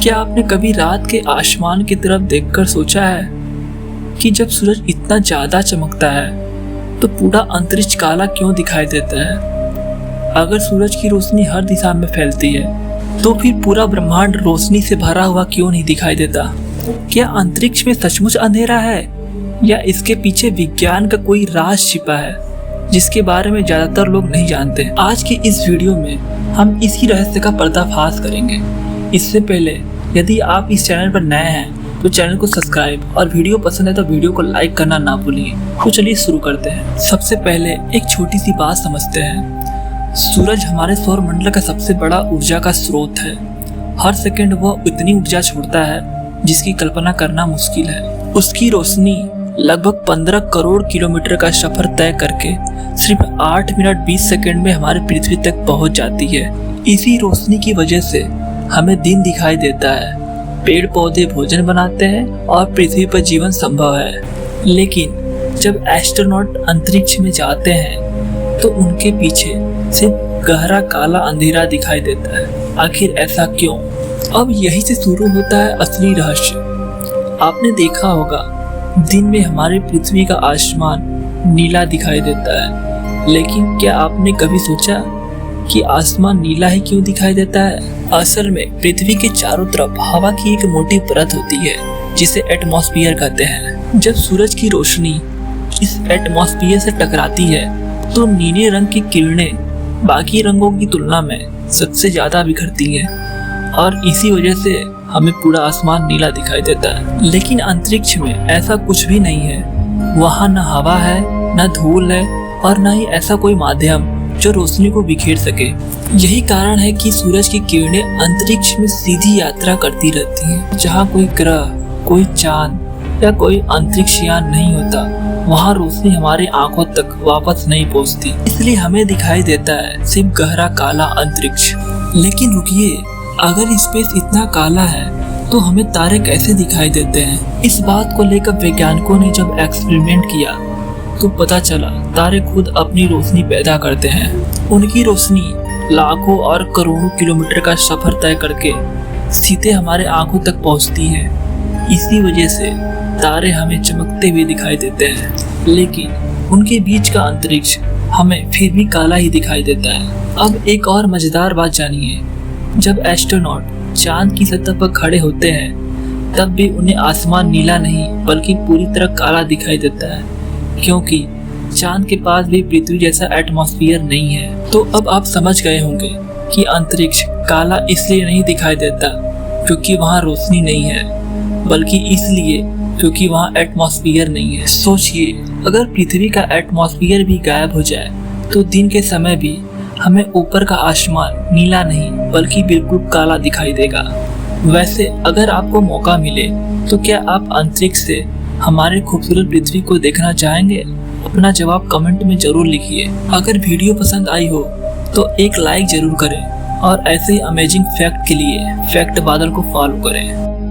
क्या आपने कभी रात के आसमान की तरफ देखकर सोचा है कि जब सूरज इतना ज्यादा चमकता है तो पूरा अंतरिक्ष काला क्यों दिखाई देता है? अगर सूरज की रोशनी हर दिशा में फैलती है तो फिर पूरा ब्रह्मांड रोशनी से भरा हुआ क्यों नहीं दिखाई देता? क्या अंतरिक्ष में सचमुच अंधेरा है या इसके पीछे विज्ञान का कोई राज छिपा है जिसके बारे में ज्यादातर लोग नहीं जानते? आज की इस वीडियो में हम इसी रहस्य का पर्दाफाश करेंगे। इससे पहले यदि आप इस चैनल पर नए हैं तो चैनल को सब्सक्राइब और वीडियो पसंद है तो वीडियो को लाइक करना ना भूलिए। तो चलिए शुरू करते हैं। सबसे पहले एक छोटी सी बात समझते हैं। सूरज हमारे सौर मंडल का सबसे बड़ा ऊर्जा का स्रोत है। हर सेकंड वह इतनी ऊर्जा छोड़ता है जिसकी कल्पना करना मुश्किल है। उसकी रोशनी लगभग 15 करोड़ किलोमीटर का सफर तय करके सिर्फ 8 मिनट 20 सेकंड में हमारी पृथ्वी तक पहुंच जाती है। इसी रोशनी की वजह से हमें दिन दिखाई देता है, पेड़ पौधे भोजन बनाते हैं और पृथ्वी पर जीवन संभव है। लेकिन जब एस्ट्रोनॉट अंतरिक्ष में जाते हैं तो उनके पीछे सिर्फ गहरा काला अंधेरा दिखाई देता है। आखिर ऐसा क्यों? अब यही से शुरू होता है असली रहस्य। आपने देखा होगा दिन में हमारी पृथ्वी का आसमान नीला दिखाई देता है, लेकिन क्या आपने कभी सोचा कि आसमान नीला ही क्यों दिखाई देता है? असल में पृथ्वी के चारों तरफ हवा की एक मोटी परत होती है जिसे एटमॉस्फेयर कहते हैं। जब सूरज की रोशनी इस एटमॉस्फेयर से टकराती है तो नीले रंग की किरणें बाकी रंगों की तुलना में सबसे ज्यादा बिखरती हैं और इसी वजह से हमें पूरा आसमान नीला दिखाई देता है। लेकिन अंतरिक्ष में ऐसा कुछ भी नहीं है। वहाँ न हवा है, न धूल है और न ही ऐसा कोई माध्यम जो रोशनी को बिखेर सके। यही कारण है कि सूरज की किरणें अंतरिक्ष में सीधी यात्रा करती रहती हैं। जहाँ कोई ग्रह, कोई चांद या कोई अंतरिक्ष यान नहीं होता, वहाँ रोशनी हमारी आंखों तक वापस नहीं पहुँचती। इसलिए हमें दिखाई देता है सिर्फ गहरा काला अंतरिक्ष। लेकिन रुकिए, अगर स्पेस इतना काला है तो हमें तारे कैसे दिखाई देते हैं? इस बात को लेकर वैज्ञानिकों ने जब एक्सपेरिमेंट किया तो पता चला तारे खुद अपनी रोशनी पैदा करते हैं। उनकी रोशनी लाखों और करोड़ों किलोमीटर का सफर तय करके सीधे हमारे आंखों तक पहुंचती है। इसी वजह से तारे हमें चमकते हुए दिखाई देते हैं, लेकिन उनके बीच का अंतरिक्ष हमें फिर भी काला ही दिखाई देता है। अब एक और मजेदार बात जानिए। जब एस्ट्रोनॉट चांद की सतह पर खड़े होते हैं तब भी उन्हें आसमान नीला नहीं बल्कि पूरी तरह काला दिखाई देता है, क्योंकि चांद के पास भी पृथ्वी जैसा एटमॉस्फेयर नहीं है। तो अब आप समझ गए होंगे कि अंतरिक्ष काला इसलिए नहीं दिखाई देता क्योंकि वहाँ रोशनी नहीं है, बल्कि इसलिए क्योंकि वहाँ एटमॉस्फेयर नहीं है। सोचिए, अगर पृथ्वी का एटमॉस्फेयर भी गायब हो जाए तो दिन के समय भी हमें ऊपर का आसमान नीला नहीं बल्कि बिल्कुल काला दिखाई देगा। वैसे अगर आपको मौका मिले तो क्या आप अंतरिक्ष से हमारे खूबसूरत पृथ्वी को देखना चाहेंगे? अपना जवाब कमेंट में जरूर लिखिए। अगर वीडियो पसंद आई हो तो एक लाइक जरूर करें और ऐसे ही अमेजिंग फैक्ट के लिए फैक्ट बादल को फॉलो करें।